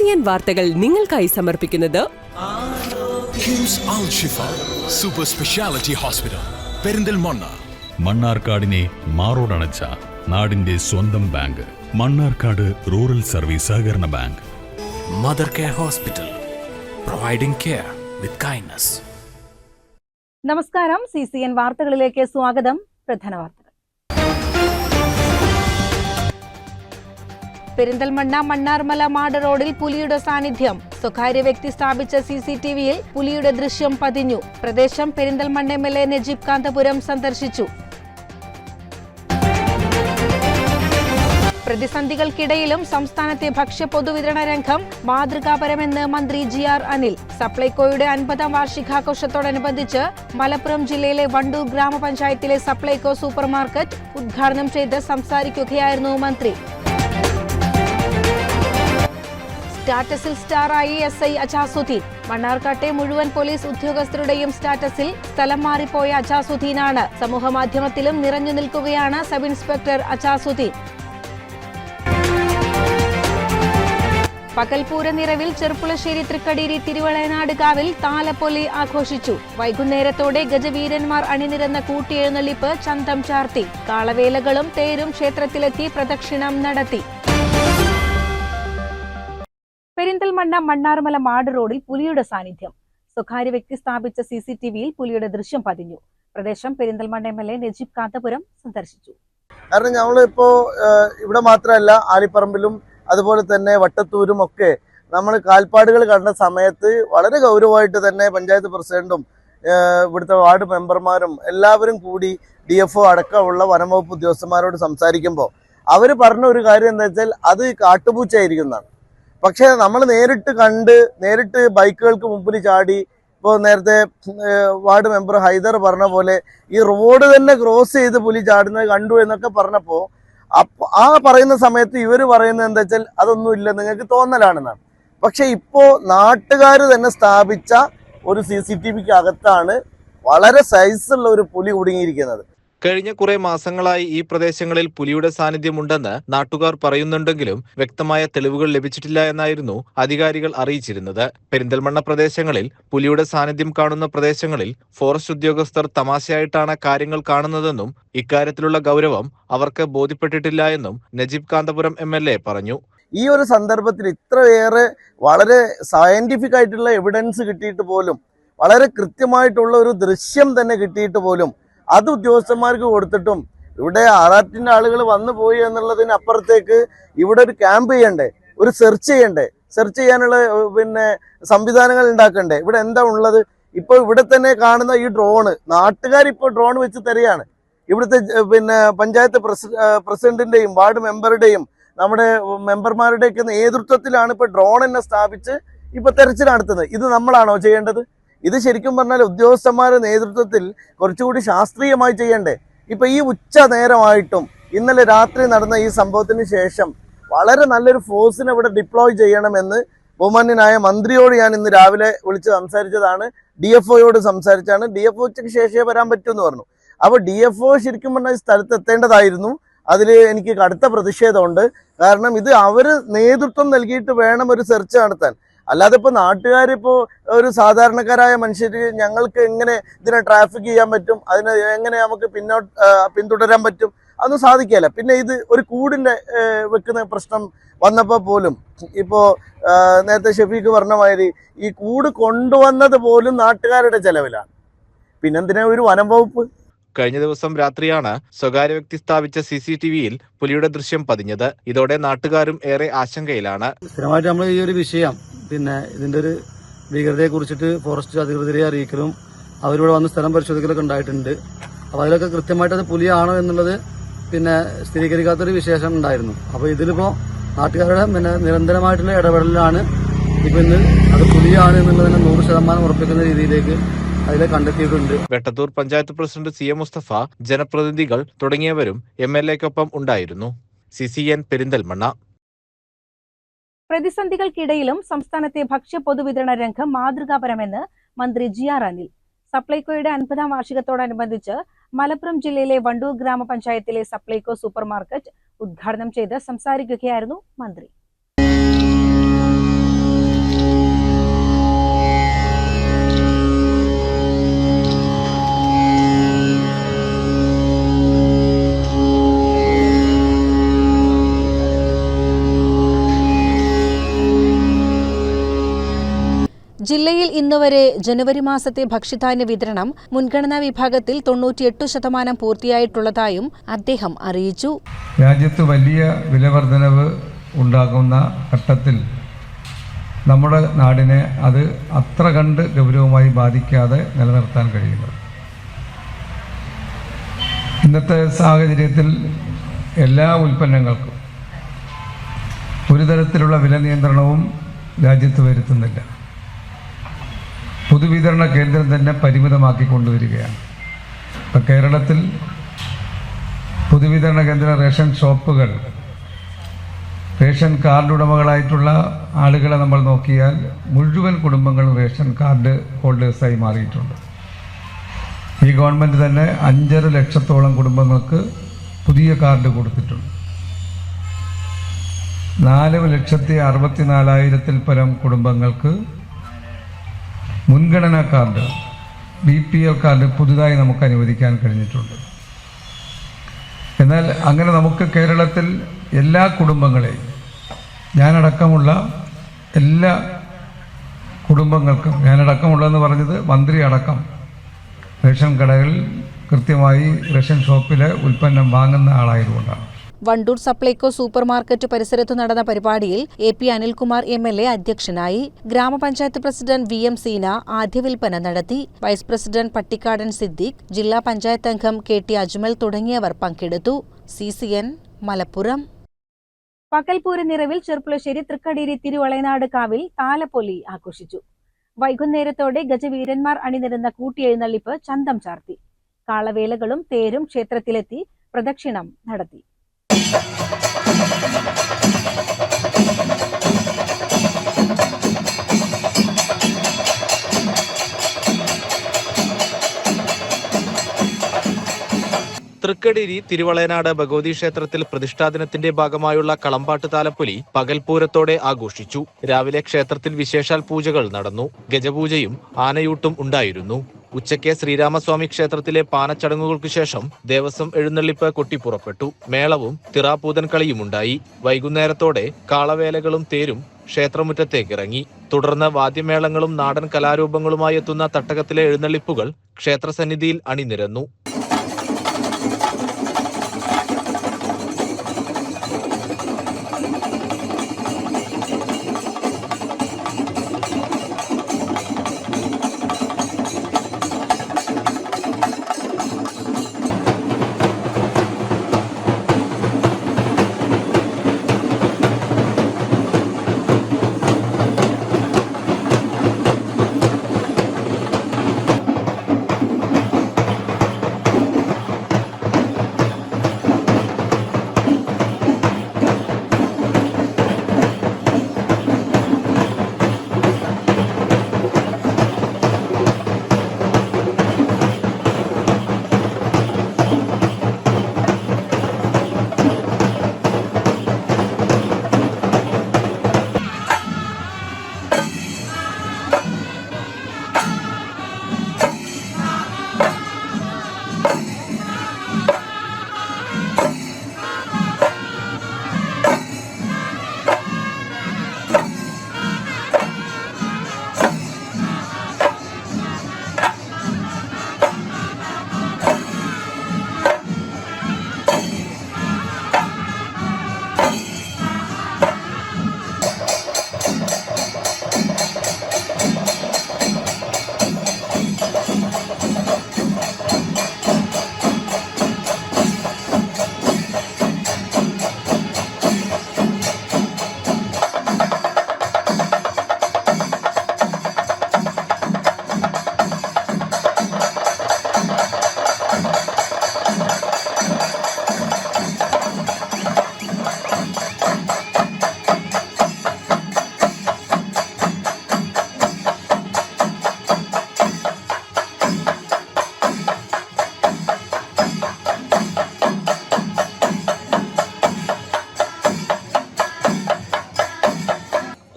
CCN വാർത്തകൾ നിങ്ങൾക്കായി സമർപ്പിക്കുന്നത് കിംസ് അൽ ഷിഫ സൂപ്പർ സ്പെഷ്യാലിറ്റി ഹോസ്പിറ്റൽ പെരിന്തൽമണ്ണ. മണ്ണാർക്കാടിനെ മാറോടണച്ച നാടിന്റെ സ്വന്തം ബാങ്ക് മണ്ണാർക്കാട് റൂറൽ സർവീസ് സഹകരണ bank. Mother care hospital, providing care with kindness. നമസ്കാരം. CCN വാർത്തകളിലേക്ക് സ്വാഗതം. പ്രധാന വാർത്തകൾ. പെരിന്തൽമണ്ണ മണ്ണാർമല മാട് റോഡിൽ പുലിയുടെ സാന്നിധ്യം. സ്വകാര്യ വ്യക്തി സ്ഥാപിച്ച CCTVയിൽ പുലിയുടെ ദൃശ്യം പതിഞ്ഞു. പ്രദേശം പെരിന്തൽമണ്ണ MLA നജീബ് കാന്തപുരം സന്ദർശിച്ചു. പ്രതിസന്ധികൾക്കിടയിലും സംസ്ഥാനത്തെ ഭക്ഷ്യ പൊതുവിതരണ രംഗം മാതൃകാപരമെന്ന് മന്ത്രി GR അനിൽ. സപ്ലൈകോയുടെ 50ാം വാർഷികാഘോഷത്തോടനുബന്ധിച്ച് മലപ്പുറം ജില്ലയിലെ വണ്ടൂർ ഗ്രാമപഞ്ചായത്തിലെ സപ്ലൈകോ സൂപ്പർ മാർക്കറ്റ് ഉദ്ഘാടനം ചെയ്ത് സംസാരിക്കുകയായിരുന്നു മന്ത്രി. സ്റ്റാറ്റസിൽ സ്റ്റാറായി SI അജാസുദ്ദീൻ. മണ്ണാർക്കാട്ടെ മുഴുവൻ പോലീസ് ഉദ്യോഗസ്ഥരുടെയും സ്റ്റാറ്റസിൽ സ്ഥലം മാറിപ്പോയ അജാസുദ്ദീനാണ്. സമൂഹമാധ്യമത്തിലും നിറഞ്ഞു നിൽക്കുകയാണ് സബ് ഇൻസ്പെക്ടർ അജാസുദ്ദീൻ. പകൽപൂര നിറവിൽ ചെർപ്പുളശ്ശേരി തൃക്കടീരി തിരുവളയനാട് കാവിൽ താലപ്പൊലി ആഘോഷിച്ചു. വൈകുന്നേരത്തോടെ ഗജവീരന്മാർ അണിനിരന്ന കൂട്ടിയെഴുന്നള്ളിപ്പ് ചന്തം ചാർത്തി. കാളവേലകളും തേരും ക്ഷേത്രത്തിലെത്തി പ്രദക്ഷിണം നടത്തി. പെരിന്തൽമണ്ണ മണ്ണാർമല മാട് റോഡിൽ പുലിയുടെ സാന്നിധ്യം. സ്വകാര്യ വ്യക്തി സ്ഥാപിച്ച CCTVയിൽ പുലിയുടെ ദൃശ്യം പതിഞ്ഞു. പ്രദേശം പെരിന്തൽമണ്ണ MLA നജീബ് കാന്തപുരം സന്ദർശിച്ചു. കാരണം നമ്മളിപ്പോ ഇവിടെ മാത്രമല്ല, ആലിപ്പറമ്പിലും അതുപോലെ തന്നെ വട്ടത്തൂരും ഒക്കെ നമ്മൾ കാൽപ്പാടുകൾ കണ്ട സമയത്ത് വളരെ ഗൗരവമായിട്ട് തന്നെ പഞ്ചായത്ത് പ്രസിഡന്റും ഇവിടുത്തെ വാർഡ് മെമ്പർമാരും എല്ലാവരും കൂടി DFO അടക്കമുള്ള വനംവകുപ്പ് ഉദ്യോഗസ്ഥന്മാരോട് സംസാരിക്കുമ്പോൾ അവർ പറഞ്ഞ ഒരു കാര്യം എന്താ വെച്ചാൽ അത് കാട്ടുപൂച്ചയായിരിക്കുന്നതാണ്. പക്ഷെ നമ്മൾ നേരിട്ട് ബൈക്കുകൾക്ക് മുമ്പിൽ ചാടി, ഇപ്പോൾ നേരത്തെ വാർഡ് മെമ്പർ ഹൈദർ പറഞ്ഞ പോലെ ഈ റോഡ് തന്നെ ക്രോസ് ചെയ്ത് പുലി ചാടുന്നത് കണ്ടു എന്നൊക്കെ പറഞ്ഞപ്പോൾ ആ പറയുന്ന സമയത്ത് ഇവർ പറയുന്നത് എന്താ വെച്ചാൽ അതൊന്നും ഇല്ല, നിങ്ങൾക്ക് തോന്നലാണെന്നാണ്. പക്ഷെ ഇപ്പോ നാട്ടുകാർ തന്നെ സ്ഥാപിച്ച ഒരു CCTVക്ക് അകത്താണ് വളരെ സൈസുള്ള ഒരു പുലി കുടുങ്ങിയിരിക്കുന്നത്. കഴിഞ്ഞ കുറെ മാസങ്ങളായി ഈ പ്രദേശങ്ങളിൽ പുലിയുടെ സാന്നിധ്യമുണ്ടെന്ന് നാട്ടുകാർ പറയുന്നുണ്ടെങ്കിലും വ്യക്തമായ തെളിവുകൾ ലഭിച്ചിട്ടില്ല എന്നായിരുന്നു അധികാരികൾ അറിയിച്ചിരുന്നത്. പെരിന്തൽമണ്ണ പ്രദേശങ്ങളിൽ പുലിയുടെ സാന്നിധ്യം കാണുന്ന പ്രദേശങ്ങളിൽ ഫോറസ്റ്റ് ഉദ്യോഗസ്ഥർ തമാശയായിട്ടാണ് കാര്യങ്ങൾ കാണുന്നതെന്നും ഇക്കാര്യത്തിലുള്ള ഗൗരവം അവർക്ക് ബോധ്യപ്പെട്ടിട്ടില്ല എന്നും നജീബ് കാന്തപുരം MLA പറഞ്ഞു. ഈ ഒരു സന്ദർഭത്തിൽ ഇത്രയേറെ വളരെ സയന്റിഫിക് ആയിട്ടുള്ള എവിഡൻസ് കിട്ടിയിട്ട് പോലും, വളരെ കൃത്യമായിട്ടുള്ള ഒരു ദൃശ്യം തന്നെ കിട്ടിയിട്ട് പോലും അത് ഉദ്യോഗസ്ഥന്മാർക്ക് കൊടുത്തിട്ടും ഇവിടെ RRTന്റെ ആളുകൾ വന്നു പോയി എന്നുള്ളതിന് അപ്പുറത്തേക്ക് ഇവിടെ ഒരു ക്യാമ്പ് ചെയ്യണ്ടേ, ഒരു സെർച്ച് ചെയ്യാനുള്ള സംവിധാനങ്ങൾ ഉണ്ടാക്കണ്ടേ? ഇവിടെ എന്താ ഉള്ളത്? ഇപ്പൊ ഇവിടെ തന്നെ കാണുന്ന ഈ ഡ്രോണ്, നാട്ടുകാരിപ്പോൾ ഡ്രോൺ വെച്ച് തരികയാണ്. ഇവിടുത്തെ പഞ്ചായത്ത് പ്രസിഡന്റിന്റെയും വാർഡ് മെമ്പറുടെയും നമ്മുടെ മെമ്പർമാരുടെയൊക്കെ നേതൃത്വത്തിലാണ് ഇപ്പൊ ഡ്രോൺ തന്നെ സ്ഥാപിച്ച് ഇപ്പൊ തെരച്ചിൽ നടത്തുന്നത്. ഇത് നമ്മളാണോ ചെയ്യേണ്ടത്? ഇത് ശരിക്കും പറഞ്ഞാൽ ഉദ്യോഗസ്ഥന്മാരുടെ നേതൃത്വത്തിൽ കുറച്ചുകൂടി ശാസ്ത്രീയമായി ചെയ്യണ്ടേ? ഇപ്പൊ ഈ ഉച്ച നേരമായിട്ടും ഇന്നലെ രാത്രി നടന്ന ഈ സംഭവത്തിന് ശേഷം വളരെ നല്ലൊരു ഫോഴ്സിനെ ഇവിടെ ഡിപ്ലോയ് ചെയ്യണമെന്ന് ബഹുമാന്യനായ മന്ത്രിയോട് ഞാൻ ഇന്ന് രാവിലെ വിളിച്ച് സംസാരിച്ചതാണ്. DFOയോട് സംസാരിച്ചാണ്. DFO ഉച്ചയ്ക്ക് ശേഷമേ വരാൻ പറ്റൂ എന്ന് പറഞ്ഞു. അപ്പോൾ DFO ശരിക്കും പറഞ്ഞാൽ സ്ഥലത്ത് എത്തേണ്ടതായിരുന്നു. അതിൽ എനിക്ക് കടുത്ത പ്രതിഷേധമുണ്ട്. കാരണം ഇത് അവര് നേതൃത്വം നൽകിയിട്ട് വേണം ഒരു സെർച്ച് നടത്താൻ. അല്ലാതെ ഇപ്പോൾ നാട്ടുകാരിപ്പോൾ ഒരു സാധാരണക്കാരായ മനുഷ്യര് ഞങ്ങൾക്ക് എങ്ങനെ ഇതിനെ ട്രാഫിക് ചെയ്യാൻ പറ്റും, അതിനെ എങ്ങനെ നമുക്ക് പിന്തുടരാൻ പറ്റും? അതൊന്നും സാധിക്കില്ല. പിന്നെ ഇത് ഒരു കൂടിൻ്റെ വെക്കുന്ന പ്രശ്നം വന്നപ്പോൾ പോലും ഇപ്പോൾ നേരത്തെ ഷെഫീഖ് പറഞ്ഞ മാതിരി ഈ കൂട് കൊണ്ടുവന്നത് പോലും നാട്ടുകാരുടെ ചെലവിലാണ്. പിന്നെന്തിനാ ഒരു വനം വകുപ്പ്? കഴിഞ്ഞ ദിവസം രാത്രിയാണ് സ്വകാര്യ വ്യക്തി സ്ഥാപിച്ച CCTVയിൽ പുലിയുടെ ദൃശ്യം പതിഞ്ഞത്. ഇതോടെ നാട്ടുകാരും ഏറെ ആശങ്കയിലാണ്. സ്ഥിരമായിട്ട് നമ്മൾ ഈ ഒരു വിഷയം ഇതിന്റെ ഒരു ഭീകരതയെ കുറിച്ചിട്ട് ഫോറസ്റ്റ് അധികൃതരെ അറിയിക്കലും അവരിവിടെ വന്ന് സ്ഥലം പരിശോധിക്കലൊക്കെ ഉണ്ടായിട്ടുണ്ട്. അപ്പോൾ അതിലൊക്കെ കൃത്യമായിട്ട് അത് പുലിയാണോ എന്നുള്ളത് സ്ഥിരീകരിക്കാത്തൊരു വിശേഷം ഉണ്ടായിരുന്നു. അപ്പോൾ ഇതിലിപ്പോ നാട്ടുകാരുടെ നിരന്തരമായിട്ടുള്ള ഇടപെടലാണ് ഇപ്പൊ ഇന്ന് അത് പുലിയാണ് എന്നുള്ളതിനെ 100% ഉറപ്പിക്കുന്ന രീതിയിലേക്ക് അതിലെ കണ്ടെത്തിയിട്ടുണ്ട്. വെട്ടത്തൂർ പഞ്ചായത്ത് പ്രസിഡന്റ് CA മുസ്തഫ, ജനപ്രതിനിധികൾ തുടങ്ങിയവരും MLAക്കൊപ്പം ഉണ്ടായിരുന്നു. CCN പെരിന്തൽമണ്ണ. പ്രതിസന്ധികൾക്കിടയിലും സംസ്ഥാനത്തെ ഭക്ഷ്യ പൊതുവിതരണ രംഗം മാതൃകാപരമെന്ന് മന്ത്രി GR അനിൽ. സപ്ലൈകോയുടെ 50ാം വാർഷികത്തോടനുബന്ധിച്ച് മലപ്പുറം ജില്ലയിലെ വണ്ടൂർ ഗ്രാമപഞ്ചായത്തിലെ സപ്ലൈകോ സൂപ്പർ മാർക്കറ്റ് ഉദ്ഘാടനം ചെയ്ത് സംസാരിക്കുകയായിരുന്നു മന്ത്രി. ജില്ലയിൽ ഇന്നുവരെ ജനുവരി മാസത്തെ ഭക്ഷ്യധാന്യ വിതരണം മുൻഗണനാ വിഭാഗത്തിൽ 98% പൂർത്തിയായിട്ടുള്ളതായും അദ്ദേഹം അറിയിച്ചു. രാജ്യത്ത് വലിയ വിലവർധനവ് ഉണ്ടാകുന്ന ഘട്ടത്തിൽ നമ്മുടെ നാടിനെ അത് അത്ര കണ്ട് ഗൗരവമായി ബാധിക്കാതെ നിലനിർത്താൻ കഴിയുന്നത്. ഇന്നത്തെ സാഹചര്യത്തിൽ എല്ലാ ഉൽപ്പന്നങ്ങൾക്കും ഒരു തരത്തിലുള്ള വില നിയന്ത്രണവും രാജ്യത്ത് വരുത്തുന്നില്ല. പൊതുവിതരണ കേന്ദ്രം തന്നെ പരിമിതമാക്കി കൊണ്ടുവരികയാണ്. ഇപ്പം കേരളത്തിൽ പൊതുവിതരണ കേന്ദ്ര റേഷൻ ഷോപ്പുകൾ, റേഷൻ കാർഡ് ഉടമകളായിട്ടുള്ള ആളുകളെ നമ്മൾ നോക്കിയാൽ മുഴുവൻ കുടുംബങ്ങളും റേഷൻ കാർഡ് ഹോൾഡേഴ്സായി മാറിയിട്ടുണ്ട്. ഈ ഗവൺമെൻറ് തന്നെ 5.5 ലക്ഷത്തോളം കുടുംബങ്ങൾക്ക് പുതിയ കാർഡ് കൊടുത്തിട്ടുണ്ട്. 4,64,000-ൽ പരം കുടുംബങ്ങൾക്ക് മുൻഗണനാ കാർഡ് BPL കാർഡ് പുതുതായി നമുക്ക് അനുവദിക്കാൻ കഴിഞ്ഞിട്ടുണ്ട്. എന്നാൽ അങ്ങനെ നമുക്ക് കേരളത്തിൽ എല്ലാ കുടുംബങ്ങളെയും, ഞാനടക്കമുള്ള എല്ലാ കുടുംബങ്ങൾക്കും, ഞാനടക്കമുള്ളതെന്ന് പറഞ്ഞത് മന്ത്രി അടക്കം റേഷൻ കടകളിൽ കൃത്യമായി റേഷൻ ഷോപ്പിലെ ഉൽപ്പന്നം വാങ്ങുന്ന ആളായതുകൊണ്ടാണ്. വണ്ടൂർ സപ്ലൈകോ സൂപ്പർ മാർക്കറ്റ് പരിസരത്ത് നടന്ന പരിപാടിയിൽ AP അനിൽകുമാർ MLA അധ്യക്ഷനായി. ഗ്രാമപഞ്ചായത്ത് പ്രസിഡന്റ് VM സീന ആദ്യ വിൽപ്പന നടത്തി. വൈസ് പ്രസിഡന്റ് പട്ടിക്കാടൻ സിദ്ദീഖ്, ജില്ലാ പഞ്ചായത്ത് അംഗം KT അജ്മൽ തുടങ്ങിയവർ പങ്കെടുത്തു. CCN മലപ്പുറം. പകൽപൂര നിറവിൽ ചെർപ്പുളശ്ശേരി തൃക്കടീരി തിരുവളയനാട് കാവിൽ താലപ്പൊലി ആഘോഷിച്ചു. വൈകുന്നേരത്തോടെ ഗജവീരന്മാർ അണിനിരന്ന കൂട്ടിയെഴുന്നള്ളിപ്പ് ചന്തം ചാർത്തി. കാളവേലകളും തേരും ക്ഷേത്രത്തിലെത്തി പ്രദക്ഷിണം നടത്തി. തൃക്കടീരി തിരുവളയനാട് ഭഗവതി ക്ഷേത്രത്തിൽ പ്രതിഷ്ഠാദിനത്തിന്റെ ഭാഗമായുള്ള കളമ്പാട്ട് താലപ്പൊലി പകൽപൂരത്തോടെ ആഘോഷിച്ചു. രാവിലെ ക്ഷേത്രത്തിൽ വിശേഷാൽ പൂജകൾ നടന്നു. ഗജപൂജയും ആനയൂട്ടും ഉണ്ടായിരുന്നു. ഉച്ചയ്ക്ക് ശ്രീരാമസ്വാമി ക്ഷേത്രത്തിലെ പാനച്ചടങ്ങുകൾക്ക് ശേഷം ദേവസ്വം എഴുന്നള്ളിപ്പ് കൊട്ടിപ്പുറപ്പെട്ടു. മേളവും തിറാപൂതൻ കളിയുമുണ്ടായി. വൈകുന്നേരത്തോടെ കാളവേലകളും തേരും ക്ഷേത്രമുറ്റത്തേക്കിറങ്ങി. തുടർന്ന് വാദ്യമേളങ്ങളും നാടൻ കലാരൂപങ്ങളുമായി എത്തുന്ന തട്ടകത്തിലെ എഴുന്നള്ളിപ്പുകൾ ക്ഷേത്രസന്നിധിയിൽ അണിനിരന്നു.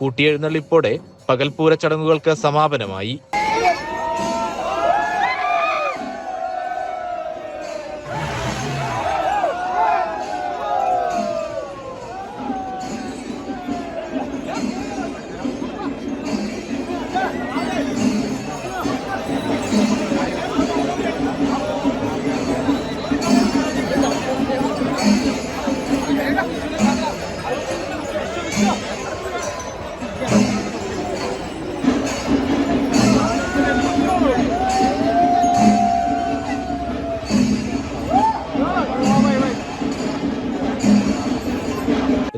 കൂട്ടിയെഴുന്നള്ളിപ്പോടെ പകൽപൂര ചടങ്ങുകൾക്ക് സമാപനമായി.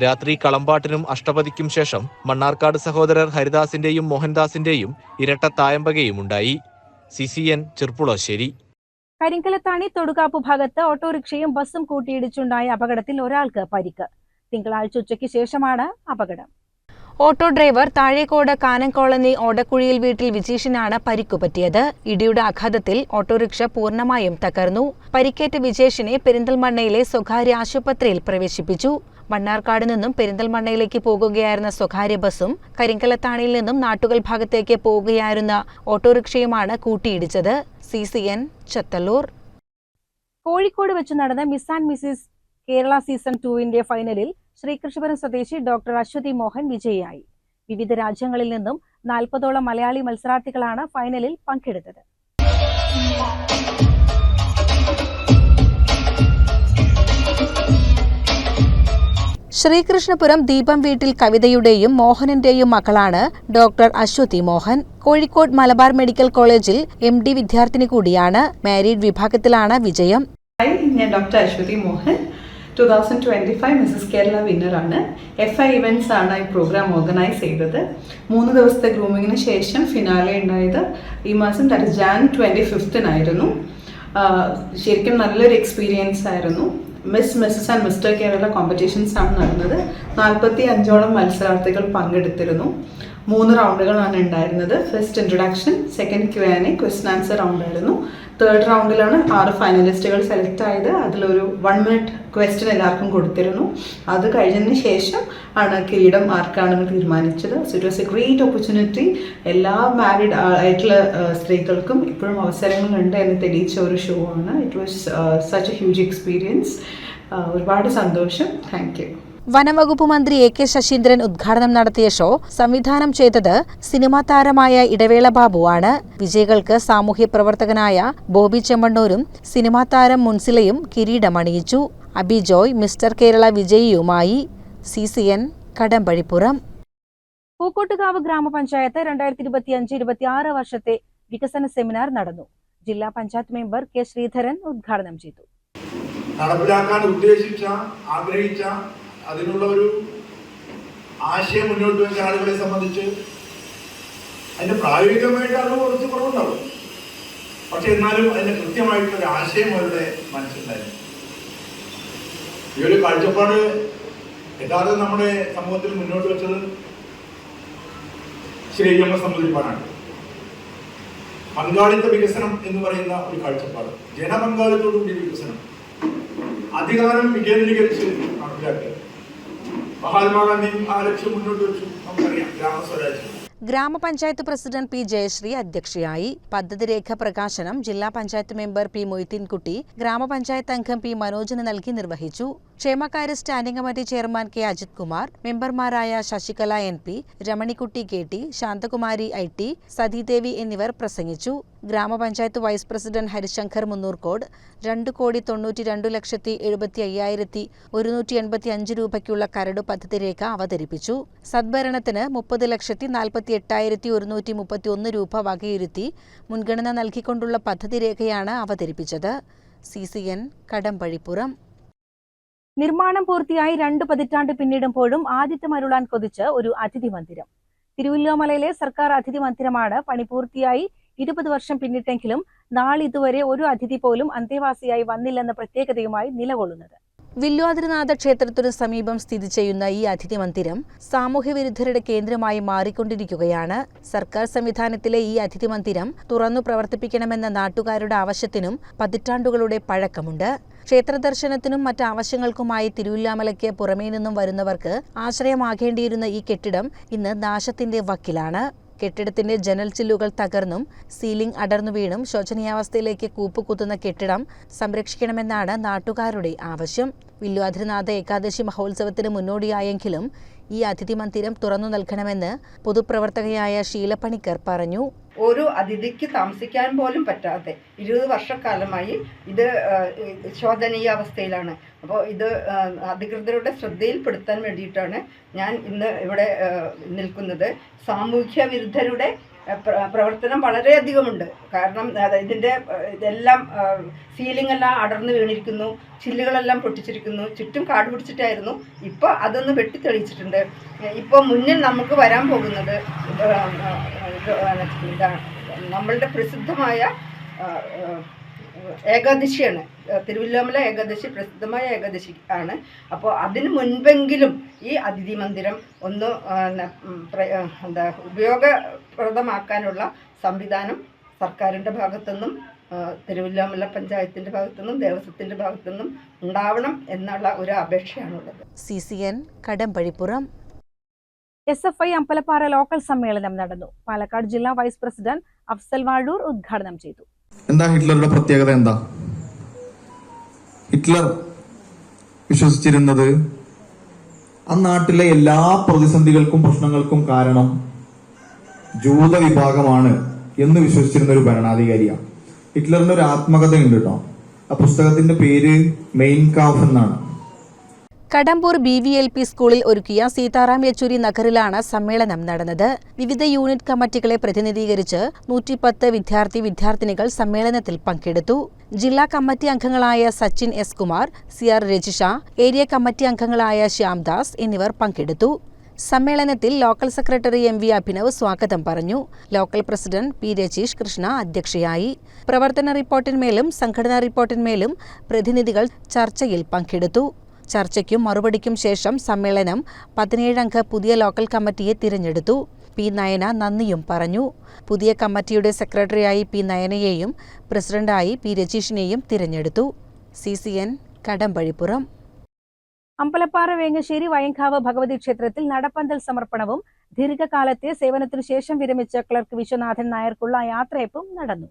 രാത്രി കളമ്പാട്ടിനും അഷ്ടപതിക്കും ശേഷം മണ്ണാർക്കാട് സഹോദരർ ഹരിദാസിന്റെയും മോഹൻദാസിന്റെയും ഇരട്ട തായമ്പകയും ഉണ്ടായി. CCN ചെർപ്പുളശ്ശേരി. കരിങ്കലത്താണി തൊടുകാപ്പ് ഭാഗത്ത് ഓട്ടോറിക്ഷയും ബസ്സും കൂട്ടിയിടിച്ചുണ്ടായ അപകടത്തിൽ ഒരാൾക്ക് പരിക്ക്. തിങ്കളാഴ്ച ഉച്ചയ്ക്ക് ശേഷമാണ് അപകടം. Auto driver Thazhekode Kanam colony ഓടക്കുഴിയിൽ വീട്ടിൽ വിജേഷിനാണ് പരിക്കുപറ്റിയത്. ഇടിയുടെ ആഘാതത്തിൽ ഓട്ടോറിക്ഷ പൂർണ്ണമായും തകർന്നു. പരിക്കേറ്റ വിജേഷിനെ പെരിന്തൽമണ്ണയിലെ സ്വകാര്യ ആശുപത്രിയിൽ പ്രവേശിപ്പിച്ചു. മണ്ണാർക്കാട് നിന്നും പെരിന്തൽമണ്ണയിലേക്ക് പോകുകയായിരുന്ന സ്വകാര്യ ബസ്സും കരിങ്കലത്താണിയിൽ നിന്നും നാട്ടുകൽ ഭാഗത്തേക്ക് പോകുകയായിരുന്ന ഓട്ടോറിക്ഷയുമാണ് കൂട്ടിയിടിച്ചത്. CCN ചത്തല്ലൂർ. കോഴിക്കോട് വെച്ച് നടന്ന miss and Mrs Kerala season 2 ഫൈനലിൽ ശ്രീകൃഷ്ണപുരം സ്വദേശി ഡോക്ടർ അശ്വതി മോഹൻ വിജയിയായി. വിവിധ രാജ്യങ്ങളിൽ നിന്നും 40ഓളം മലയാളി മത്സരാർത്ഥികളാണ് ഫൈനലിൽ പങ്കെടുത്തത്. ശ്രീകൃഷ്ണപുരം ദീപം വീട്ടിൽ കവിതയുടെയും മോഹനന്റെയും മകളാണ് ഡോക്ടർ അശ്വതി മോഹൻ. കോഴിക്കോട് മലബാർ മെഡിക്കൽ കോളേജിൽ MD വിദ്യാർത്ഥിനി കൂടിയാണ്. മാരീഡ് വിഭാഗത്തിലാണ് വിജയം. ഞാൻ ഡോക്ടർ അശ്വതി മോഹൻ, 2025 മിസസ് കേരള വിന്നറാണ്. FI ഇവൻറ്റ്സ് ആണ് ഈ പ്രോഗ്രാം ഓർഗനൈസ് ചെയ്തത്. 3 ദിവസത്തെ ഗ്രൂമിങ്ങിന് ശേഷം ഫിനാലെ ഉണ്ടായത് ഈ മാസം Jan 25 ശരിക്കും നല്ലൊരു എക്സ്പീരിയൻസ് ആയിരുന്നു. Mrs and Mr Kerala competitions ആണ് നടന്നത്. 45ഓളം മത്സരാർത്ഥികൾ പങ്കെടുത്തിരുന്നു. 3 റൗണ്ടുകളാണ് ഉണ്ടായിരുന്നത്. First introduction, second Q&A, question answer round ആയിരുന്നു. തേർഡ് റൗണ്ടിലാണ് 6 ഫൈനലിസ്റ്റുകൾ സെലക്ട് ആയത്. അതിലൊരു 1 മിനിറ്റ് ക്വസ്റ്റ്യൻ എല്ലാവർക്കും കൊടുത്തിരുന്നു. അത് കഴിഞ്ഞതിന് ശേഷം ആണ് കിരീടം ആർക്കാണെന്ന് തീരുമാനിച്ചത്. So it was A great opportunity. എല്ലാ മാരീഡ് ആയിട്ടുള്ള സ്ത്രീകൾക്കും ഇപ്പോഴും അവസരങ്ങളുണ്ട് എന്ന് തെളിയിച്ച ഒരു ഷോ ആണ്. It was such A huge experience. ഒരുപാട് സന്തോഷം. Thank you. വനംവകുപ്പ് മന്ത്രി AK ശശീന്ദ്രൻ ഉദ്ഘാടനം നടത്തിയ ഷോ സംവിധാനം ചെയ്തത് സിനിമാ താരമായ ഇടവേള ബാബുവാണ്. വിജയികൾക്ക് സാമൂഹ്യ പ്രവർത്തകനായ ബോബി ചെമ്മണ്ണൂരും സിനിമാ താരം മുൻസിലയും കിരീടമണിയിച്ചു. അബി ജോയ് മിസ്റ്റർ കേരള വിജയിയുമായി. CCN കടമ്പഴിപ്പുറം. പൂക്കോട്ടുകാവ് ഗ്രാമപഞ്ചായത്ത് 2025-26 വർഷത്തെ വികസന സെമിനാർ നടന്നു. ജില്ലാ പഞ്ചായത്ത് മെമ്പർ K ശ്രീധരൻ ഉദ്ഘാടനം ചെയ്തു. നടപ്പിലാക്കാൻ ഉദ്ദേശിച്ച, ആഗ്രഹിച്ച, അതിനുള്ള ഒരു ആശയം മുന്നോട്ട് വെച്ച ആളുകളെ സംബന്ധിച്ച് അതിന് പ്രായോഗികമായിട്ട് അത് കുറച്ച് കുറവുണ്ടാവും. പക്ഷെ എന്നാലും അതിന് കൃത്യമായിട്ടൊരു ആശയം അവരുടെ മനസ്സിലുണ്ടായിരുന്നു. ഈ ഒരു കാഴ്ചപ്പാട് യഥാർത്ഥം നമ്മുടെ സമൂഹത്തിൽ മുന്നോട്ട് വെച്ചത് ശ്രീ എം എസ് നമ്പൂതിരിപ്പാടാണ്. പങ്കാളിത്ത വികസനം എന്ന് പറയുന്ന ഒരു കാഴ്ചപ്പാട്, ജനപങ്കാളിത്തോടുകൂടിയ വികസനം, അധികാരം വികേന്ദ്രീകരിച്ച് നടപ്പിലാക്കുക. മഹാത്മാഗാന്ധിയും ആ ലക്ഷ്യം മുന്നോട്ട് വെച്ചു. നമുക്കറിയാം, ഗ്രാമസ്വരാജ്യം. ഗ്രാമപഞ്ചായത്ത് പ്രസിഡന്റ് P ജയശ്രീ അധ്യക്ഷയായി. പദ്ധതി രേഖ പ്രകാശനം ജില്ലാ പഞ്ചായത്ത് മെമ്പർ P മൊയ്തീൻകുട്ടി ഗ്രാമപഞ്ചായത്ത് അംഗം P മനോജിന് നൽകി നിർവഹിച്ചു. ക്ഷേമകാര്യ standing committee chairman K Ajith Kumar, മെമ്പർമാരായ Sasikala NP, രമണിക്കുട്ടി KT, Shanthakumari IT, Sathidevi എന്നിവർ പ്രസംഗിച്ചു. ഗ്രാമപഞ്ചായത്ത് വൈസ് പ്രസിഡന്റ് ഹരിശങ്കർ മുന്നൂർക്കോട് 2,92,75,185 രൂപയ്ക്കുള്ള കരട് പദ്ധതി രേഖ അവതരിപ്പിച്ചു. സദ്ഭരണത്തിന് 30,48,131 രൂപ വകയിരുത്തി മുൻഗണന നൽകിക്കൊണ്ടുള്ള പദ്ധതി രേഖയാണ് അവതരിപ്പിച്ചത്. CCN കടമ്പഴിപ്പുറം. നിർമ്മാണം പൂർത്തിയായി 2 പതിറ്റാണ്ട് പിന്നിടുമ്പോഴും ആതിഥ്യമരുളാൻ കൊതിച്ച് ഒരു അതിഥി മന്ദിരം. തിരുവല്ലോമലയിലെ സർക്കാർ അതിഥി മന്ദിരമാണ് പണി പൂർത്തിയായി 20 വർഷം പിന്നിട്ടെങ്കിലും നാളിതുവരെ ഒരു അതിഥി പോലും അന്തേവാസിയായി വന്നില്ലെന്ന പ്രത്യേകതയുമായി നിലകൊള്ളുന്നത്. വില്വാദ്രിനാഥ ക്ഷേത്രത്തിനു സമീപം സ്ഥിതി ചെയ്യുന്ന ഈ അതിഥി മന്ദിരം സാമൂഹ്യവിരുദ്ധരുടെ കേന്ദ്രമായി മാറിക്കൊണ്ടിരിക്കുകയാണ്. സർക്കാർ സംവിധാനത്തിലെ ഈ അതിഥി മന്ദിരം തുറന്നു പ്രവർത്തിപ്പിക്കണമെന്ന നാട്ടുകാരുടെ ആവശ്യത്തിനും പതിറ്റാണ്ടുകളുടെ പഴക്കമുണ്ട്. ക്ഷേത്രദർശനത്തിനും മറ്റ് ആവശ്യങ്ങൾക്കുമായി തിരുവില്ലാമലയ്ക്ക് പുറമേ നിന്നും വരുന്നവർക്ക് ആശ്രയമാകേണ്ടിയിരുന്ന ഈ കെട്ടിടം ഇന്ന് നാശത്തിന്റെ വക്കിലാണ്. കെട്ടിടത്തിന്റെ ജനൽ ചില്ലുകൾ തകർന്നും സീലിംഗ് അടർന്നു വീണും ശോചനീയാവസ്ഥയിലേക്ക് കൂപ്പുകുത്തുന്ന കെട്ടിടം സംരക്ഷിക്കണമെന്നാണ് നാട്ടുകാരുടെ ആവശ്യം. വില്വാദ്രിനാഥ ഏകാദശി മഹോത്സവത്തിന് മുന്നോടിയായെങ്കിലും ഈ അതിഥി മന്ദിരം തുറന്നു നൽകണമെന്ന് പൊതുപ്രവർത്തകയായ ഷീലപ്പണിക്കർ പറഞ്ഞു. ഒരു അതിഥിക്ക് താമസിക്കാൻ പോലും പറ്റാതെ 20 വർഷക്കാലമായി ഇത് ശോചനീയ അവസ്ഥയിലാണ്. അപ്പോൾ ഇത് അധികൃതരുടെ ശ്രദ്ധയിൽപ്പെടുത്താൻ വേണ്ടിയിട്ടാണ് ഞാൻ ഇന്ന് ഇവിടെ നിൽക്കുന്നത്. സാമൂഹ്യ വിരുദ്ധരുടെ പ്രവർത്തനം വളരെയധികമുണ്ട്. കാരണം ഇതിൻ്റെ ഇതെല്ലാം സീലിംഗ് എല്ലാം അടർന്നു വീണിരിക്കുന്നു, ചില്ലുകളെല്ലാം പൊട്ടിച്ചിരിക്കുന്നു, ചുറ്റും കാട് പിടിച്ചിട്ടായിരുന്നു. ഇപ്പോൾ അതൊന്ന് വെട്ടിത്തെളിച്ചിട്ടുണ്ട്. ഇപ്പോൾ മുന്നിൽ നമുക്ക് വരാൻ പോകുന്നത് ഇതാണ്, നമ്മളുടെ പ്രസിദ്ധമായ ഏകാദശിയാണ്. തിരുവല്ലോമല ഏകാദശി പ്രസിദ്ധമായ ഏകാദശി ആണ്. അപ്പോൾ അതിന് മുൻപെങ്കിലും ഈ അതിഥി മന്ദിരം ഒന്ന് ഉപയോഗപ്രദമാക്കാനുള്ള സംവിധാനം സർക്കാരിൻ്റെ ഭാഗത്തുനിന്നും തിരുവല്ലോമല പഞ്ചായത്തിൻ്റെ ഭാഗത്തുനിന്നും ദേവസ്വത്തിൻ്റെ ഭാഗത്തുനിന്നും ഉണ്ടാവണം എന്നുള്ള ഒരു അപേക്ഷയാണുള്ളത്. CCN Kadampazhipuram. SFI Ambalappara local സമ്മേളനം നടന്നു. പാലക്കാട് ജില്ലാ വൈസ് പ്രസിഡന്റ് അഫ്സൽ വാഴൂർ ഉദ്ഘാടനം ചെയ്തു. എന്താ ഹിറ്റ്ലറുടെ പ്രത്യേകത? എന്താ ഹിറ്റ്ലർ വിശ്വസിച്ചിരുന്നത്? ആ നാട്ടിലെ എല്ലാ പ്രതിസന്ധികൾക്കും പ്രശ്നങ്ങൾക്കും കാരണം ജൂത വിഭാഗമാണ് എന്ന് വിശ്വസിച്ചിരുന്ന ഒരു ഭരണാധികാരിയാണ്. ഹിറ്റ്ലറിന്റെ ഒരു ആത്മകഥയുണ്ട് കേട്ടോ. ആ പുസ്തകത്തിന്റെ പേര് മെയിൻ കാഫ് എന്നാണ്. കടമ്പൂർ BVLP സ്കൂളിൽ ഒരുക്കിയ സീതാറാം യെച്ചൂരി നഗറിലാണ് സമ്മേളനം നടന്നത്. വിവിധ യൂണിറ്റ് കമ്മിറ്റികളെ പ്രതിനിധീകരിച്ച് 110 വിദ്യാർത്ഥിനികൾ സമ്മേളനത്തിൽ പങ്കെടുത്തു. ജില്ലാ കമ്മിറ്റി അംഗങ്ങളായ Sachin S. Kumar, CR Rajisha, area committee അംഗങ്ങളായ ശ്യാംദാസ് എന്നിവർ പങ്കെടുത്തു. സമ്മേളനത്തിൽ ലോക്കൽ സെക്രട്ടറി MV അഭിനവ് സ്വാഗതം പറഞ്ഞു. Local president P. Rajeesh Krishna അധ്യക്ഷയായി. പ്രവർത്തന റിപ്പോർട്ടിന്മേലും സംഘടനാ റിപ്പോർട്ടിന്മേലും പ്രതിനിധികൾ ചർച്ചയിൽ പങ്കെടുത്തു. ചർച്ചയ്ക്കും മറുപടിക്കും ശേഷം സമ്മേളനം 17 അംഗ പുതിയ ലോക്കൽ കമ്മിറ്റിയെ തിരഞ്ഞെടുത്തു. P. നയന നന്ദിയും പറഞ്ഞു. പുതിയ കമ്മിറ്റിയുടെ സെക്രട്ടറിയായി P. നയനയെയും പ്രസിഡന്റായി P. രജീഷിനെയും തിരഞ്ഞെടുത്തു. CCN കടമ്പഴിപ്പുറം. അമ്പലപ്പാറ വേങ്ങശ്ശേരി വയങ്കാവ് ഭഗവതി ക്ഷേത്രത്തിൽ നടപ്പന്തൽ സമർപ്പണവും ദീർഘകാലത്തെ സേവനത്തിനു ശേഷം വിരമിച്ച ക്ലർക്ക് വിശ്വനാഥൻ നായർക്കുള്ള യാത്രയപ്പും നടന്നു.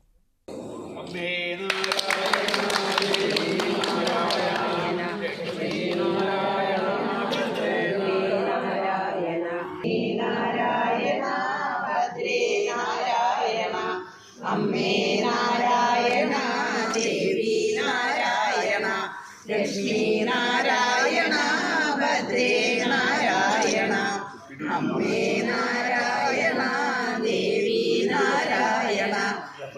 അമ്മേ നാരായണ, ദേവി നാരായണ, ലക്ഷ്മി നാരായണ, ഭദ്രേ നാരായണ. അമ്മേ നാരായണ, ദേവി നാരായണ,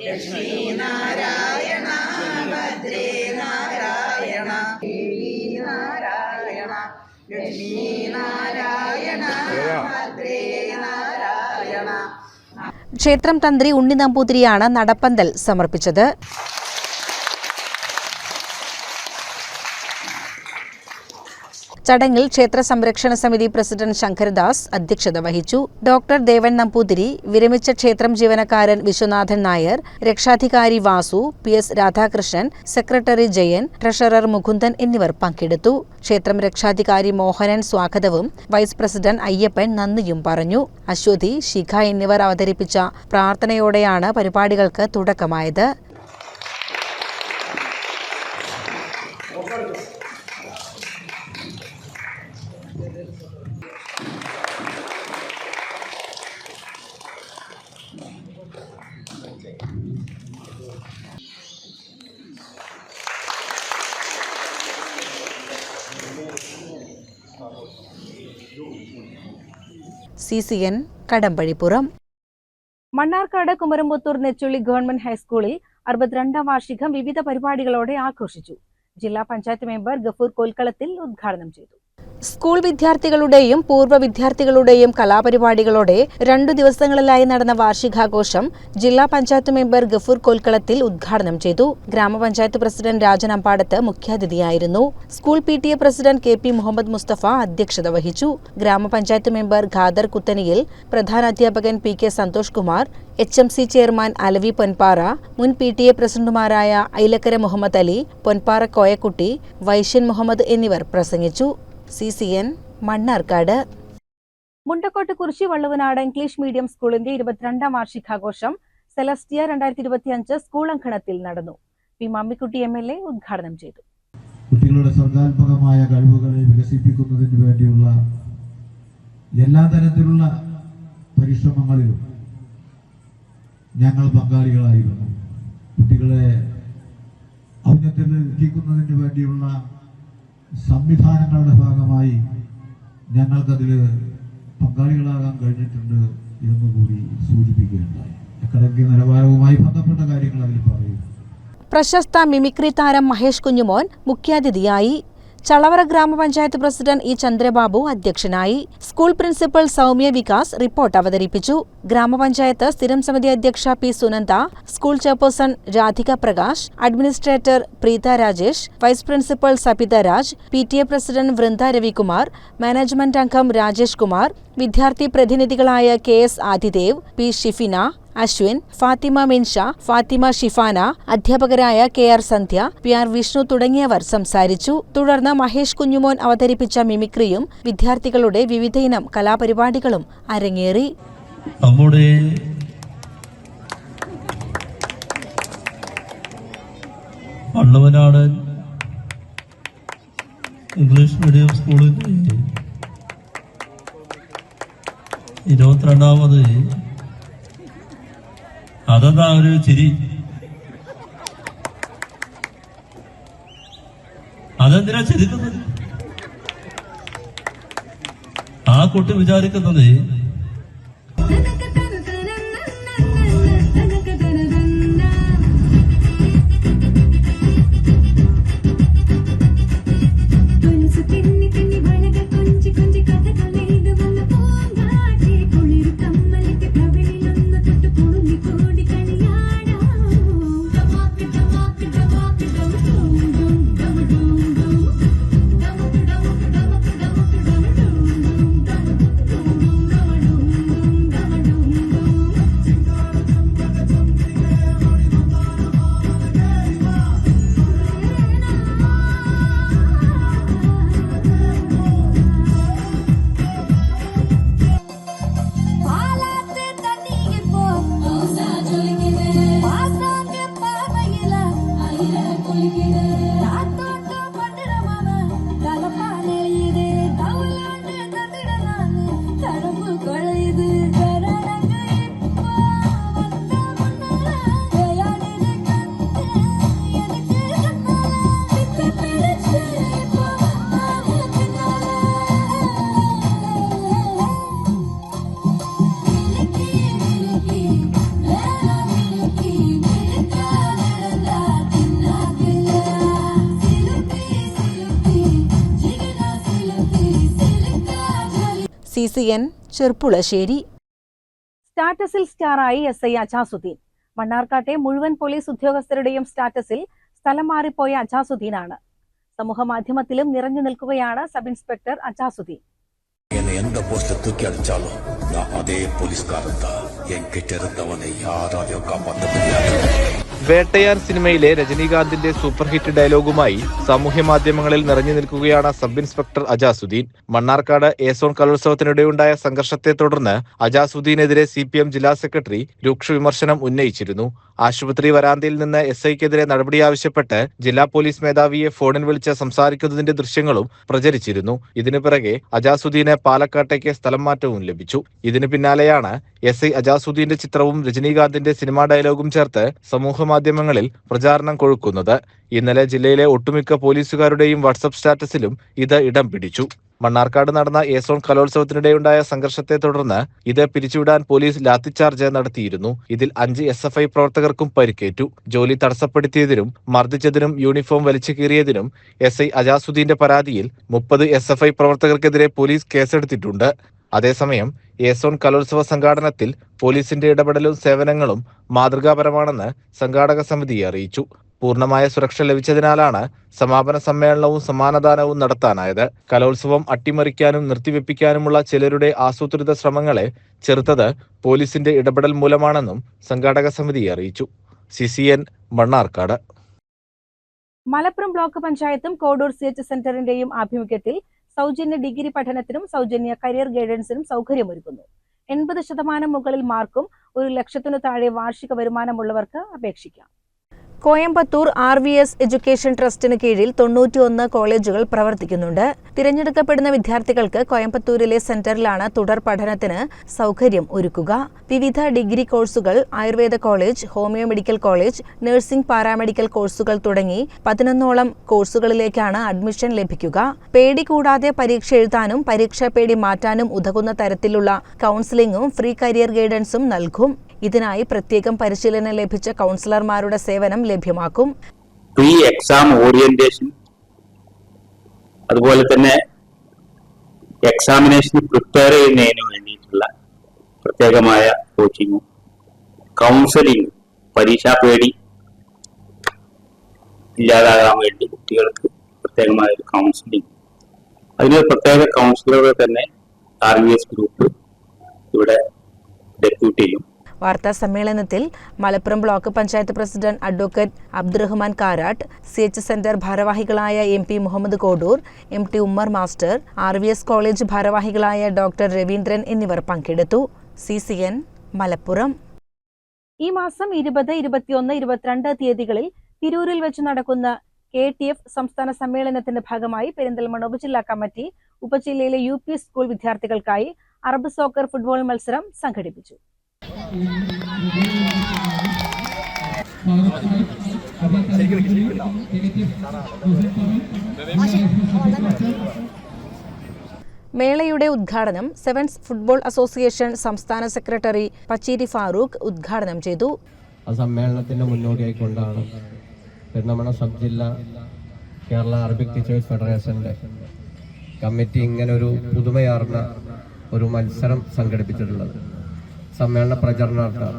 ലക്ഷ്മി നാരായണ, ഭദ്രേ നാരായണ. ദേവി നാരായണ, ലക്ഷ്മി നാരായണ, ഭദ്രേ നാരായണ. ക്ഷേത്രം തന്ത്രി ഉണ്ണി നമ്പൂതിരിയാണ് നടപ്പന്തൽ സമർപ്പിച്ചത്. ചടങ്ങിൽ ക്ഷേത്ര സംരക്ഷണ സമിതി പ്രസിഡന്റ് ശങ്കരദാസ് അധ്യക്ഷത വഹിച്ചു. ഡോക്ടർ ദേവൻ നമ്പൂതിരി, വിരമിച്ച ക്ഷേത്രം ജീവനക്കാരൻ വിശ്വനാഥൻ നായർ, രക്ഷാധികാരി Vasu, PS Radhakrishnan, secretary Jayan, treasurer Mukundan എന്നിവർ പങ്കെടുത്തു. ക്ഷേത്രം രക്ഷാധികാരി മോഹനൻ സ്വാഗതവും വൈസ് പ്രസിഡന്റ് അയ്യപ്പൻ നന്ദിയും പറഞ്ഞു. അശ്വതി, ശിഖ എന്നിവർ അവതരിപ്പിച്ച പ്രാർത്ഥനയോടെയാണ് പരിപാടികൾക്ക് തുടക്കമായത്. CCN കടമ്പഴിപ്പുറം. മണ്ണാർക്കാട് കുമരമ്പത്തൂർ നെച്ചുള്ളി ഗവൺമെന്റ് ഹൈസ്കൂളിൽ 62ാം വാർഷികം വിവിധ പരിപാടികളോടെ ആഘോഷിച്ചു. ജില്ലാ പഞ്ചായത്ത് മെമ്പർ ഗഫൂർ കോൽക്കളത്തിൽ ഉദ്ഘാടനം ചെയ്തു. സ്കൂൾ വിദ്യാർത്ഥികളുടെയും പൂർവ്വ വിദ്യാർത്ഥികളുടെയും കലാപരിപാടികളോടെ 2 ദിവസങ്ങളിലായി നടന്ന വാർഷികാഘോഷം ജില്ലാ പഞ്ചായത്ത് മെമ്പർ ഗഫൂർ കോൽക്കളത്തിൽ ഉദ്ഘാടനം ചെയ്തു. ഗ്രാമപഞ്ചായത്ത് പ്രസിഡന്റ് രാജൻ അമ്പാടത്ത് മുഖ്യാതിഥിയായിരുന്നു. School PTA president KP Muhammad Musthafa അധ്യക്ഷത വഹിച്ചു. ഗ്രാമപഞ്ചായത്ത് മെമ്പർ ഖാദർ കുത്തനിയിൽ, പ്രധാനാധ്യാപകൻ PK Santhosh Kumar, HMC chairman Alavi Ponpara, മുൻ PTA പ്രസിഡന്റുമാരായ ഐലക്കര മുഹമ്മദ് അലി, പൊൻപാറ കോയക്കുട്ടി, വൈശ്യൻ മുഹമ്മദ് എന്നിവർ പ്രസംഗിച്ചു. CCN Mannarkkad. മുണ്ടക്കോട്ട് കുറിശി Valluvanad English medium സ്കൂളിന്റെ 22ാം വാർഷികാഘോഷം സെലസ്റ്റിയ 2025 സ്കൂൾ അങ്കണത്തിൽ നടന്നു. P. മമ്മിക്കുട്ടി MLA ഉദ്ഘാടനം ചെയ്തു. കുട്ടികളുടെ സർഗാത്മകമായ കഴിവുകളെ വികസിപ്പിക്കുന്നതിന് വേണ്ടിയുള്ള എല്ലാ തരത്തിലുള്ള പരിശ്രമങ്ങളിലും ഞങ്ങൾ പങ്കാളികളായിരുന്നു. കുട്ടികളെ ഔന്നത്യത്തിൽ എത്തിക്കുന്നതിന് വേണ്ടിയുള്ള സംവിധാനങ്ങളുടെ ഭാഗമായി ഞങ്ങൾക്കതിൽ പങ്കാളികളാകാൻ കഴിഞ്ഞിട്ടുണ്ട് എന്നുകൂടി സൂചിപ്പിക്കുകയുണ്ടായി. അക്കാദമിക നിലവാരവുമായി ബന്ധപ്പെട്ട കാര്യങ്ങൾ അതിൽ പറയുന്നു. പ്രശസ്ത മിമിക്രി താരം മഹേഷ് കുഞ്ഞുമോൻ മുഖ്യാതിഥിയായി. ചളവറ ഗ്രാമപഞ്ചായത്ത് പ്രസിഡന്റ് ഇ ചന്ദ്രബാബു അധ്യക്ഷനായി. School principal Soumya Vikas report അവതരിപ്പിച്ചു. ഗ്രാമപഞ്ചായത്ത് സ്ഥിരം സമിതി അധ്യക്ഷ P Sunanda, school chairperson Radhika Prakash, administrator Preetha Rajesh, vice principal Sabitha Raj, PTA president Vrinda Ravikumar, management അംഗം രാജേഷ് കുമാർ, വിദ്യാർത്ഥി പ്രതിനിധികളായ KS ആദിദേവ്, P ഷിഫിന, അശ്വിൻ, ഫാത്തിമ മിൻഷ, ഫാത്തിമ ഷിഫാന, അധ്യാപകരായ KR സന്ധ്യ, PR വിഷ്ണു തുടങ്ങിയവർ സംസാരിച്ചു. തുടർന്ന് മഹേഷ് കുഞ്ഞുമോൻ അവതരിപ്പിച്ച മിമിക്രിയും വിദ്യാർത്ഥികളുടെ വിവിധയിനം കലാപരിപാടികളും അരങ്ങേറി. നമ്മുടെ പള്ളവനാടൻ ഇംഗ്ലീഷ് മീഡിയം സ്കൂളിന്റെ 22ാമത് അതെന്താ ഒരു ചിരി? അതെന്തിനാ ചിരിക്കുന്നത്? ആ കുട്ടി വിചാരിക്കുന്നത് CCN ചെർപ്പുളശ്ശേരി. സ്റ്റാറ്റസിൽ സ്റ്റാറായി SI അജാസുദ്ദീൻ. മണ്ണാർക്കാട്ടെ മുഴുവൻ പോലീസ് ഉദ്യോഗസ്ഥരുടെയും സ്റ്റാറ്റസിൽ സ്ഥലം മാറിപ്പോയ അജാസുദ്ദീനാണ്. സമൂഹമാധ്യമത്തിലും നിറഞ്ഞു നിൽക്കുകയാണ് സബ് ഇൻസ്പെക്ടർ അജാസുദ്ദീൻ. எந்த போஸ்ட தூக்கி அடிச்சாலும் நான் அதே போலீஸ்காரன் தான். என்கிட்ட இருந்தவனை யாராலையும் காப்பாற்ற முடியாது. വേട്ടയാർ സിനിമയിലെ രജനീകാന്തിന്റെ സൂപ്പർ ഹിറ്റ് ഡയലോഗുമായി സാമൂഹ്യ മാധ്യമങ്ങളിൽ നിറഞ്ഞു നിൽക്കുകയാണ് sub inspector Ajasuddin. Mannarkkad A zone കലോത്സവത്തിനിടെയുണ്ടായ സംഘർഷത്തെ തുടർന്ന് അജാസുദ്ദീനെതിരെ CPM ജില്ലാ സെക്രട്ടറി രൂക്ഷ വിമർശനം ഉന്നയിച്ചിരുന്നു. ആശുപത്രി വരാന്തയിൽ നിന്ന് SIക്കെതിരെ നടപടി ആവശ്യപ്പെട്ട് ജില്ലാ പോലീസ് മേധാവിയെ ഫോണിൽ വിളിച്ച് സംസാരിക്കുന്നതിന്റെ ദൃശ്യങ്ങളും പ്രചരിച്ചിരുന്നു. ഇതിനു പിറകെ അജാസുദ്ദീന് പാലക്കാട്ടേക്ക് സ്ഥലം മാറ്റവും ലഭിച്ചു. ഇതിനു പിന്നാലെയാണ് SI അജാസുദ്ദീന്റെ ചിത്രവും രജനീകാന്തിന്റെ സിനിമാ ഡയലോഗും ചേർത്ത് സമൂഹമാധ്യമങ്ങളിൽ പ്രചാരണം കൊഴുക്കുന്നത്. ഇന്നലെ ജില്ലയിലെ ഒട്ടുമിക്ക പോലീസുകാരുടെയും വാട്സ്ആപ്പ് സ്റ്റാറ്റസിലും ഇത് ഇടം പിടിച്ചു. മണ്ണാർക്കാട് നടന്ന എ-സോൺ കലോത്സവത്തിനിടെയുണ്ടായ സംഘർഷത്തെ തുടർന്ന് ഇത് പിരിച്ചുവിടാൻ പോലീസ് ലാത്തിച്ചാർജ് നടത്തിയിരുന്നു. ഇതിൽ 5 SFI പ്രവർത്തകർക്കും പരിക്കേറ്റു. ജോലി തടസ്സപ്പെടുത്തിയതിനും മർദ്ദിച്ചതിനും യൂണിഫോം വലിച്ചു കീറിയതിനും SI അജാസുദ്ദീന്റെ പരാതിയിൽ 30 SFI പ്രവർത്തകർക്കെതിരെ പോലീസ് കേസെടുത്തിട്ടുണ്ട്. അതേസമയം എ-സോൺ കലോത്സവ സംഘാടനത്തിൽ പോലീസിന്റെ ഇടപെടലും സേവനങ്ങളും മാതൃകാപരമാണെന്ന് സംഘാടക സമിതി അറിയിച്ചു. പൂർണ്ണമായ സുരക്ഷ ലഭിച്ചതിനാലാണ് സമാപന സമ്മേളനവും സമ്മാനദാനവും നടത്താനായത്. കലോത്സവം അട്ടിമറിക്കാനും നിർത്തിവെപ്പിക്കാനുമുള്ള ചിലരുടെ ആസൂത്രിത ശ്രമങ്ങളെ ചെറുത്തത് പോലീസിന്റെ ഇടപെടൽ മൂലമാണെന്നും സംഘാടക സമിതി അറിയിച്ചു. CCN മണ്ണാർക്കാട്. മലപ്പുറം ബ്ലോക്ക് പഞ്ചായത്തും കോഡൂർ CH സെന്ററിന്റെയും ആഭിമുഖ്യത്തിൽ സൗജന്യ ഡിഗ്രി പഠനത്തിനും സൗജന്യ കരിയർ ഗൈഡൻസിനും സൗകര്യമൊരുക്കുന്നു. 80% മുകളിൽ മാർക്കും 1 ലക്ഷത്തിനു താഴെ വാർഷിക വരുമാനമുള്ളവർക്ക് അപേക്ഷിക്കാം. കോയമ്പത്തൂർ RVS എഡ്യൂക്കേഷൻ ട്രസ്റ്റിന് കീഴിൽ 91 കോളേജുകൾ പ്രവർത്തിക്കുന്നുണ്ട്. തിരഞ്ഞെടുക്കപ്പെടുന്ന വിദ്യാർത്ഥികൾക്ക് കോയമ്പത്തൂരിലെ സെന്ററിലാണ് തുടർ പഠനത്തിന് സൗകര്യം ഒരുക്കുക. വിവിധ ഡിഗ്രി കോഴ്സുകൾ, Ayurveda college, homeo medical college, nursing, paramedical കോഴ്സുകൾ തുടങ്ങി 11ഓളം കോഴ്സുകളിലേക്കാണ് അഡ്മിഷൻ ലഭിക്കുക. പേടി കൂടാതെ പരീക്ഷ എഴുതാനും പരീക്ഷാ പേടി മാറ്റാനും ഉതകുന്ന തരത്തിലുള്ള കൗൺസിലിംഗും ഫ്രീ കരിയർ ഗൈഡൻസും നൽകും. ഇതിനായി പ്രത്യേകം പരിശീലനം ലഭിച്ച കൗൺസിലർമാരുടെ സേവനം ലഭ്യമാക്കും. പ്രീ എക്സാം ഓറിയന്റേഷൻ, അതുപോലെ തന്നെ എക്സാമിനേഷന് പ്രിപ്പയർ ചെയ്യുന്നതിന് വേണ്ടിയിട്ടുള്ള പ്രത്യേകമായ കോച്ചിങ്ങും കൗൺസിലിംഗും, പരീക്ഷാ പേടി ഇല്ലാതാകാൻ വേണ്ടി കുട്ടികൾക്ക് പ്രത്യേകമായ ഒരു കൗൺസിലിംഗ്, അതിന് പ്രത്യേക കൗൺസിലറുകൾ തന്നെ RVS ഗ്രൂപ്പ് ഇവിടെ ഡെപ്യൂട്ട് ചെയ്യും. വാർത്താ സമ്മേളനത്തിൽ Malappuram block panchayat president advocate Abdurahman Karat, CH centre ഭാരവാഹികളായ MP Muhammad Kodur, MT Ummer master, RVS college ഭാരവാഹികളായ ഡോക്ടർ രവീന്ദ്രൻ എന്നിവർ പങ്കെടുത്തു. CCN മലപ്പുറം. ഈ മാസം 20, 21, 22 തീയതികളിൽ തിരൂരിൽ വെച്ച് നടക്കുന്ന KTF സംസ്ഥാന സമ്മേളനത്തിന്റെ ഭാഗമായി പെരിന്തൽമണ്ണ ഉപജില്ലാ കമ്മിറ്റി ഉപജില്ലയിലെ UP സ്കൂൾ വിദ്യാർത്ഥികൾക്കായി അറബ് സോക്കർ ഫുട്ബോൾ മത്സരം സംഘടിപ്പിച്ചു. മേളയുടെ ഉദ്ഘാടനം സെവൻസ് ഫുട്ബോൾ അസോസിയേഷൻ സംസ്ഥാന സെക്രട്ടറി പച്ചീരി ഫാറൂഖ് ഉദ്ഘാടനം ചെയ്തു. സമ്മേളനത്തിന്റെ മുന്നോടിയായിക്കൊണ്ടാണ് പെരിന്തൽമണ്ണ സബ് ജില്ലാ കേരള അറബിക് ടീച്ചേഴ്സ് ഫെഡറേഷന്റെ കമ്മിറ്റി ഇങ്ങനൊരു പുതുമയാർന്ന ഒരു മത്സരം സംഘടിപ്പിച്ചിട്ടുള്ളത്. സമ്മേളന പ്രചരണാർത്ഥം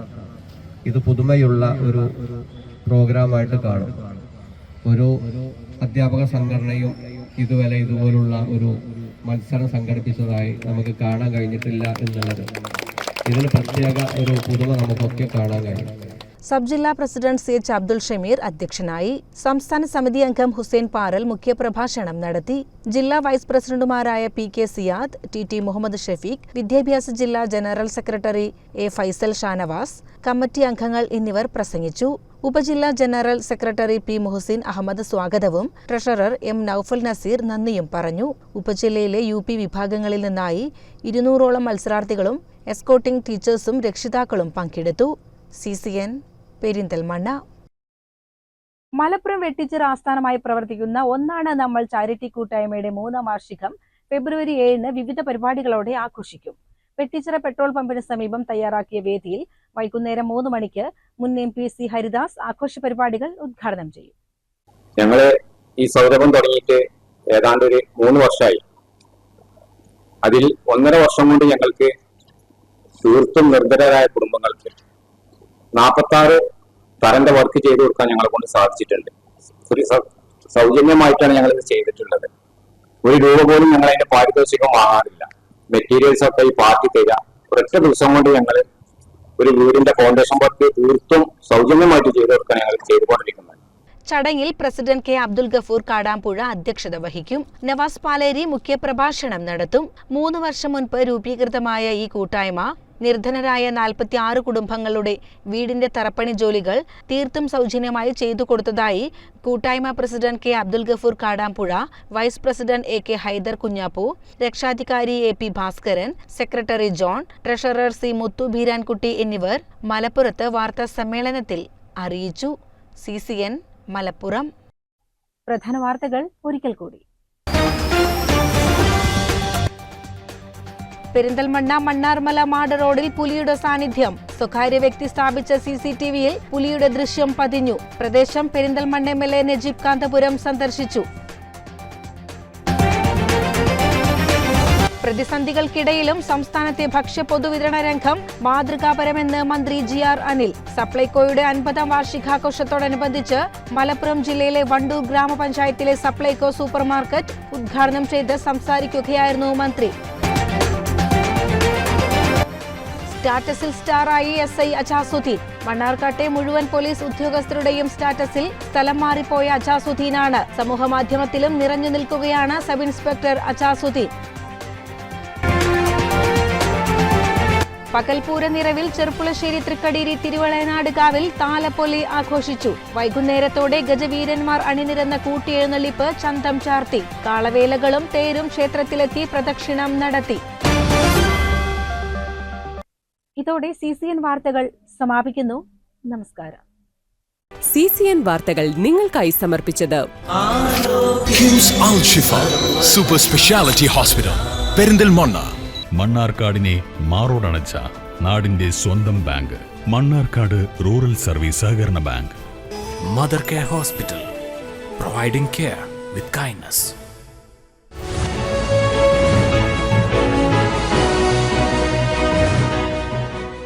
ഇത് പുതുമയുള്ള ഒരു പ്രോഗ്രാമായിട്ട് കാണും. ഒരു അധ്യാപക സംഘടനയും ഇതുവരെ ഇതുപോലുള്ള ഒരു മത്സരം സംഘടിപ്പിച്ചതായി നമുക്ക് കാണാൻ കഴിഞ്ഞിട്ടില്ല എന്നുള്ളത് ഇതിന് പ്രത്യേക ഒരു പുതുമ നമുക്കൊക്കെ കാണാൻ കഴിയും. സബ് ജില്ലാ പ്രസിഡന്റ് CH അബ്ദുൾ ഷമീർ അധ്യക്ഷനായി. സംസ്ഥാന സമിതി അംഗം ഹുസൈൻ പാറൽ മുഖ്യപ്രഭാഷണം നടത്തി. ജില്ലാ വൈസ് പ്രസിഡന്റുമാരായ PK സിയാദ്, TT മുഹമ്മദ് ഷഫീഖ്, വിദ്യാഭ്യാസ ജില്ലാ general secretary A Faisal Shanavas, committee അംഗങ്ങൾ എന്നിവർ പ്രസംഗിച്ചു. ഉപജില്ലാ general secretary P Muhsin Ahammed സ്വാഗതവും ട്രഷറർ M നൌഫൽ നസീർ നന്ദിയും പറഞ്ഞു. ഉപജില്ലയിലെ UP വിഭാഗങ്ങളിൽ നിന്നായി 200ഓളം മത്സരാർത്ഥികളും എസ്കോട്ടിംഗ് ടീച്ചേഴ്സും രക്ഷിതാക്കളും പങ്കെടുത്തു. CCN പെരിന്തൽമണ്ണ. മലപ്പുറം വെട്ടിച്ചിറ ആസ്ഥാനമായി പ്രവർത്തിക്കുന്ന ഒന്നാണ് നമ്മൾ ചാരിറ്റി കൂട്ടായ്മയുടെ 3ാം വാർഷികം ഫെബ്രുവരി 7 വിവിധ പരിപാടികളോടെ ആഘോഷിക്കും. വെട്ടിച്ചിറ പെട്രോൾ പമ്പിന് സമീപം തയ്യാറാക്കിയ വേദിയിൽ വൈകുന്നേരം 3 മണിക്ക് മുൻ MP C ഹരിദാസ് ആഘോഷ പരിപാടികൾ ഉദ്ഘാടനം ചെയ്യും. ഞങ്ങള് ഈ സൗരഭം തുടങ്ങിയിട്ട് ഏതാണ്ട് ഒരു 3 വർഷമായി. അതിൽ 1.5 വർഷം കൊണ്ട് ഞങ്ങൾക്ക് തീർത്തും നിർധനരായ കുടുംബങ്ങൾക്ക് 46 തരന്റെ വർക്ക് ചെയ്തു കൊടുക്കാൻ ഞങ്ങളെ കൊണ്ട് സാധിച്ചിട്ടുണ്ട്. ഒരു സൗജന്യമായിട്ടാണ് ഞങ്ങൾ ഇത് ചെയ്തിട്ടുള്ളത്. 1 രൂപ പോലും ഞങ്ങൾ അതിന്റെ പാരിതോഷികം വാങ്ങാറില്ല. മെറ്റീരിയൽസ് ഒക്കെ ഈ പാർട്ടി തരിക. ഒരൊറ്റ ദിവസം കൊണ്ട് ഞങ്ങൾ ഒരു വീടിന്റെ ഫൗണ്ടേഷൻ വർക്ക് തീർത്തും സൗജന്യമായിട്ട് ചെയ്തു കൊടുക്കാൻ ഞങ്ങൾ ചെയ്തുകൊണ്ടിരിക്കുന്നത്. ചടങ്ങിൽ പ്രസിഡന്റ് K അബ്ദുൽ ഗഫൂർ കാടാമ്പുഴ അധ്യക്ഷത വഹിക്കും. നവാസ് പാലേരി മുഖ്യപ്രഭാഷണം നടത്തും. 3 വർഷം മുൻപ് രൂപീകൃതമായ ഈ കൂട്ടായ്മ നിർധനരായ 46 കുടുംബങ്ങളുടെ വീടിന്റെ തറപ്പണി ജോലികൾ തീർത്തും സൗജന്യമായി ചെയ്തു കൊടുത്തതായി കൂട്ടായ്മ president K Abdul Gafoor Kadampuzha, vice president AK Haidar Kunhappu, രക്ഷാധികാരി AP Bhaskaran, secretary John, treasurer C Muthu Beerankutty എന്നിവർ മലപ്പുറത്ത് വാർത്താ സമ്മേളനത്തിൽ അറിയിച്ചു. CCN മലപ്പുറം. പ്രധാന വാർത്തകൾ ഒരിക്കൽ കൂടി. പെരിന്തൽമണ്ണ മണ്ണാർമല മാട് റോഡിൽ പുലിയുടെ സാന്നിധ്യം. സ്വകാര്യ വ്യക്തി സ്ഥാപിച്ച CCTVയിൽ പുലിയുടെ ദൃശ്യം പതിഞ്ഞു. പ്രദേശം പെരിന്തൽമണ്ണ MLA നജീബ് കാന്തപുരം സന്ദർശിച്ചു. പ്രതിസന്ധികൾക്കിടയിലും സംസ്ഥാനത്തെ ഭക്ഷ്യ പൊതുവിതരണ രംഗം മാതൃകാപരമെന്ന് മന്ത്രി GR അനിൽ. സപ്ലൈകോയുടെ 50ാം വാർഷികാഘോഷത്തോടനുബന്ധിച്ച് മലപ്പുറം ജില്ലയിലെ വണ്ടൂർ ഗ്രാമപഞ്ചായത്തിലെ സപ്ലൈകോ സൂപ്പർ മാർക്കറ്റ് ഉദ്ഘാടനം ചെയ്ത് സംസാരിക്കുകയായിരുന്നു മന്ത്രി. സ്റ്റാറ്റസിൽ സ്റ്റാറായി SI അജാസുദ്ദീൻ. മണ്ണാർക്കാട്ടെ മുഴുവൻ പോലീസ് ഉദ്യോഗസ്ഥരുടെയും സ്റ്റാറ്റസിൽ സ്ഥലം മാറിപ്പോയ അജാസുദ്ദീനാണ്. സമൂഹമാധ്യമത്തിലും നിറഞ്ഞു നിൽക്കുകയാണ് സബ് ഇൻസ്പെക്ടർ അജാസുദ്ദീൻ. പകൽപൂര നിറവിൽ ചെർപ്പുളശ്ശേരി തൃക്കടീരി തിരുവളയനാട് കാവിൽ താലപ്പൊലി ആഘോഷിച്ചു. വൈകുന്നേരത്തോടെ ഗജവീരന്മാർ അണിനിരന്ന കൂട്ടിയെഴുന്നള്ളിപ്പ് ചന്തം ചാർത്തി. കാളവേലകളും തേരും ക്ഷേത്രത്തിലെത്തി പ്രദക്ഷിണം നടത്തി. ഇതോടെ CCN വാർത്തകൾ സമാപിക്കുന്നു. നമസ്കാരം. CCN വാർത്തകൾ നിങ്ങൾക്കായി സമർപ്പിച്ചത് കിംസ് അൽ ഷിഫ സൂപ്പർ സ്പെഷ്യാലിറ്റി ഹോസ്പിറ്റൽ പെരിന്തൽമണ്ണ. മണ്ണാർക്കാടിനെ മാറോടണച്ച നാടിന്റെ സ്വന്തം ബാങ്ക് മണ്ണാർക്കാട് റൂറൽ സർവീസ് സഹകരണ bank. Mother care hospital providing care with kindness.